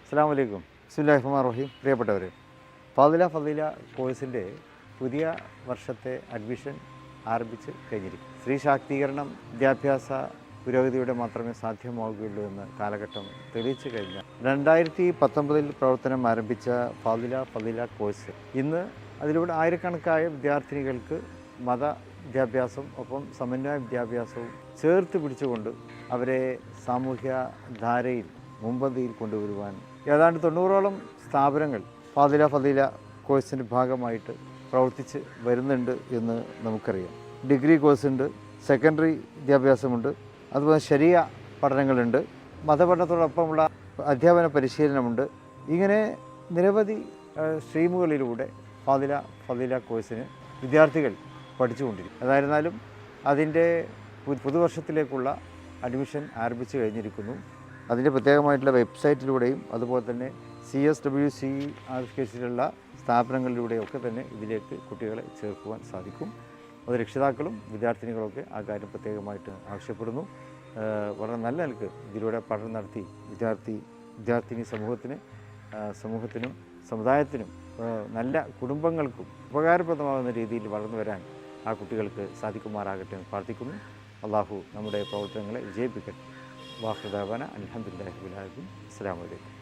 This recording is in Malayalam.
അസ്സലാമു അലൈക്കും. ബിസ്മില്ലാഹിർ റഹ്മാനിർ റഹീം. പ്രിയപ്പെട്ടവരെ, ഫാദില കോഴ്സിൻ്റെ പുതിയ വർഷത്തെ അഡ്മിഷൻ ആരംഭിച്ച് കഴിഞ്ഞിരിക്കും. സ്ത്രീ ശാക്തീകരണം വിദ്യാഭ്യാസ പുരോഗതിയുടെ മാത്രമേ സാധ്യമാവുകയുള്ളൂ എന്ന് കാലഘട്ടം തെളിയിച്ചു കഴിഞ്ഞ 2019 പ്രവർത്തനം ആരംഭിച്ച ഫാദില കോഴ്സ് ഇന്ന് അതിലൂടെ ആയിരക്കണക്കായ വിദ്യാർത്ഥിനികൾക്ക് മത വിദ്യാഭ്യാസം ഒപ്പം സമന്വയ വിദ്യാഭ്യാസവും ചേർത്ത് പിടിച്ചുകൊണ്ട് അവരെ സാമൂഹ്യ ധാരയിൽ മുൻപന്തിയിൽ കൊണ്ടുവരുവാൻ ഏതാണ്ട് 90ഓളം സ്ഥാപനങ്ങൾ ഫാദില കോഴ്സിൻ്റെ ഭാഗമായിട്ട് പ്രവർത്തിച്ച് വരുന്നുണ്ട് എന്ന് നമുക്കറിയാം. ഡിഗ്രി കോഴ്സുണ്ട്, സെക്കൻഡറി വിദ്യാഭ്യാസമുണ്ട്, അതുപോലെ ശരിയ പഠനങ്ങളുണ്ട്, മതപഠനത്തോടൊപ്പമുള്ള അധ്യാപന പരിശീലനമുണ്ട്. ഇങ്ങനെ നിരവധി സ്ട്രീമുകളിലൂടെ ഫാദില കോഴ്സിന് വിദ്യാർത്ഥികൾ പഠിച്ചുകൊണ്ടിരിക്കും. ഏതായിരുന്നാലും അതിൻ്റെ പുതുവർഷത്തിലേക്കുള്ള അഡ്മിഷൻ ആരംഭിച്ചു കഴിഞ്ഞിരിക്കുന്നു. അതിൻ്റെ പ്രത്യേകമായിട്ടുള്ള വെബ്സൈറ്റിലൂടെയും അതുപോലെ തന്നെ CSWC ആവിഷ്കരിച്ചിട്ടുള്ള സ്ഥാപനങ്ങളിലൂടെയൊക്കെ തന്നെ ഇതിലേക്ക് കുട്ടികളെ ചേർക്കുവാൻ സാധിക്കും. അത് രക്ഷിതാക്കളും വിദ്യാർത്ഥിനികളൊക്കെ ആ കാര്യം പ്രത്യേകമായിട്ട് ആവശ്യപ്പെടുന്നു. വളരെ നല്ല നിലക്ക് ഇതിലൂടെ പഠനം നടത്തി വിദ്യാർത്ഥിനി സമൂഹത്തിനും സമുദായത്തിനും നല്ല കുടുംബങ്ങൾക്കും ഉപകാരപ്രദമാകുന്ന രീതിയിൽ വളർന്നു വരാൻ ആ കുട്ടികൾക്ക് സാധിക്കുമാറാകട്ടെ എന്ന് പ്രാർത്ഥിക്കുന്നു. അള്ളാഹു നമ്മുടെ പ്രവർത്തനങ്ങളെ വിജയിപ്പിക്കട്ടെ. വാഹൃദാവാന അൽഹംദുലില്ലാഹി റബ്ബിൽ ആലമീൻ. അസ്സലാമു അലൈക്കും.